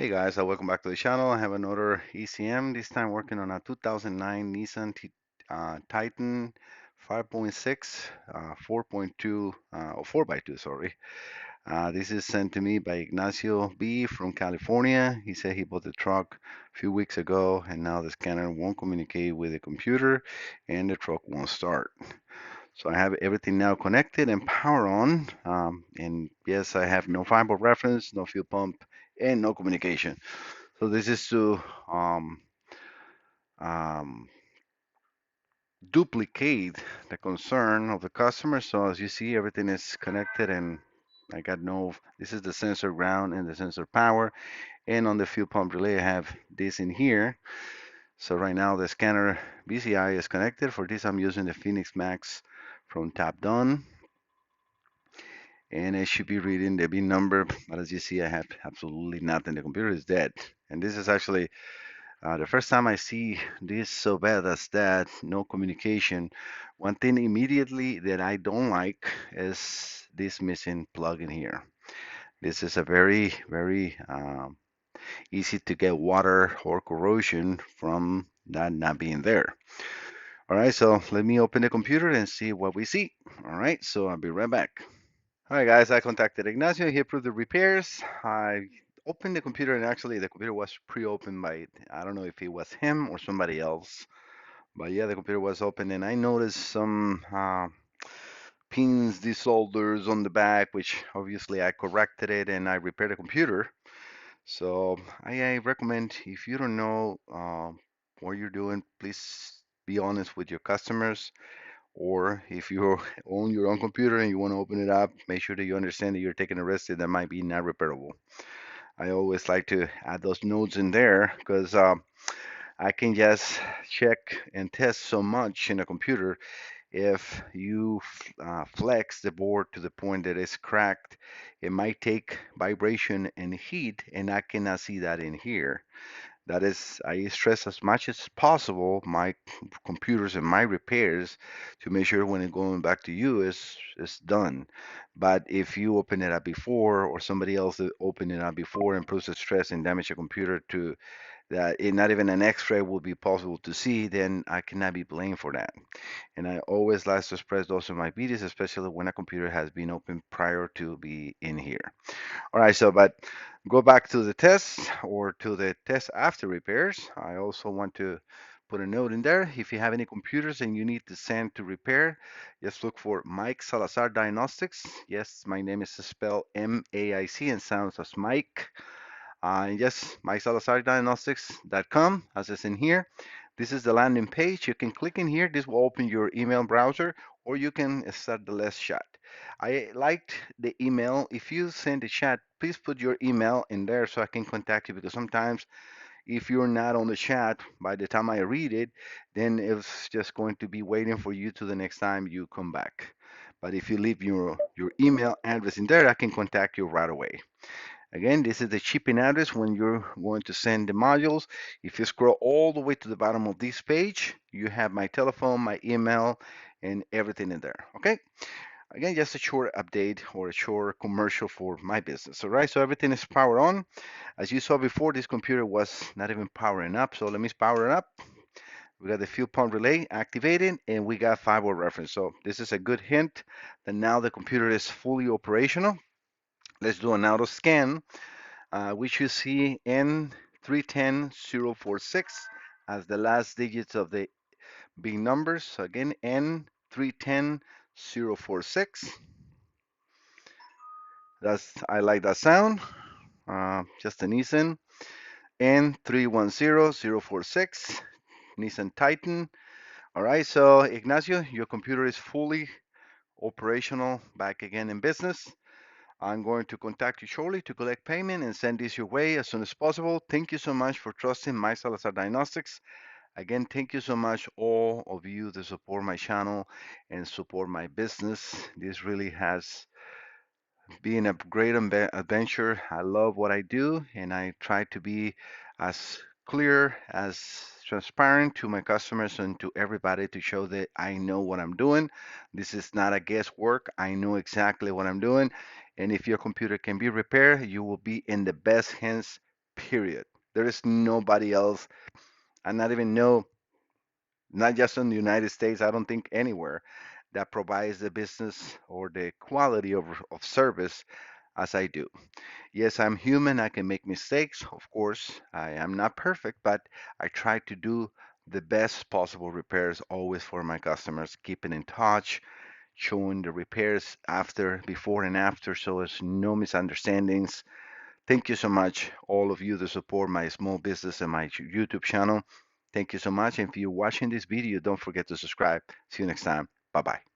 Hey guys, welcome back to the channel. I have another ECM, this time working on a 2009 Nissan Titan 5.6, 4.2, or 4x2, sorry. This is sent to me by Ignacio V from California. He said he bought the truck a few weeks ago and now the scanner won't communicate with the computer and the truck won't start. So I have everything now connected and power on. And yes, I have no fiber reference, no fuel pump, and no communication. So this is to um, um, duplicate the concern of the customer. So as you see, everything is connected and I got no, this is the sensor ground and the sensor power. And on the fuel pump relay, I have this in here. So right now the scanner BCI is connected. For this, I'm using the Phoenix Max from Tap Done. And it should be reading the VIN number. But as you see, I have absolutely nothing. The computer is dead. And this is actually the first time I see this so bad as that, no communication. One thing immediately that I don't like is this missing plug in here. This is a very easy to get water or corrosion from that not being there. All right, so let me open the computer and see what we see. All right, so I'll be right back. All right, guys, I contacted Ignacio. He approved the repairs. I opened the computer, and actually, the computer was pre-opened by, I don't know if it was him or somebody else. But yeah, the computer was open, and I noticed some pins, desolders on the back, which obviously I corrected it and I repaired the computer. So I recommend if you don't know what you're doing, please be honest with your customers. Or if you own your own computer and you want to open it up, make sure that you understand that you're taking a risk that might be not repairable. I always like to add those notes in there because I can just check and test so much in a computer. If you flex the board to the point that it's cracked, it might take vibration and heat, and I cannot see that in here. That is, I stress as much as possible my computers and my repairs to make sure when it going back to you is done. But if you open it up before or somebody else opened it up before and puts the stress and damage a computer to that not even an X-ray will be possible to see, then I cannot be blamed for that. And I always like to express those in my videos, especially when a computer has been opened prior to be in here. All right, so but go back to the test or to the test after repairs. I also want to put a note in there. If you have any computers and you need to send to repair, just look for Mike Salazar Diagnostics. Yes, my name is spelled M-A-I-C and sounds as Mike. Yes, mysalazardiagnostics.com, as is in here. This is the landing page. You can click in here. This will open your email browser, or you can start the last chat. I liked the email. If you send a chat, please put your email in there so I can contact you because sometimes if you're not on the chat by the time I read it, then it's just going to be waiting for you to the next time you come back. But if you leave your email address in there, I can contact you right away. Again, this is the shipping address when you're going to send the modules. If you scroll all the way to the bottom of this page, you have my telephone, my email, and everything in there. Okay. Again, just a short update or a short commercial for my business. All right. So everything is powered on. As you saw before, this computer was not even powering up. So let me power it up. We got the fuel pump relay activated and we got fiber reference. So this is a good hint that now the computer is fully operational. Let's do an auto scan. We should see N310046 as the last digits of the big numbers. So again, N310046. I like that sound. Just a Nissan. N310046, Nissan Titan. All right, so Ignacio, your computer is fully operational, back again in business. I'm going to contact you shortly to collect payment and send this your way as soon as possible. Thank you so much for trusting my Salazar Diagnostics. Again, thank you so much, all of you that support my channel and support my business. This really has been a great adventure. I love what I do, and I try to be as clear, as transparent to my customers and to everybody to show that I know what I'm doing. This is not a guesswork. I know exactly what I'm doing. And if your computer can be repaired, you will be in the best hands period. There is nobody else. I not even know, not just in the United States, I don't think anywhere that provides the business or the quality of service as I do. Yes, I'm human. I can make mistakes. Of course, I am not perfect, but I try to do the best possible repairs always for my customers, keeping in touch, showing the repairs after, before, and after, so there's no misunderstandings. Thank you so much, all of you that support my small business and my YouTube channel. Thank you so much. And if you're watching this video, don't forget to subscribe. See you next time. Bye bye.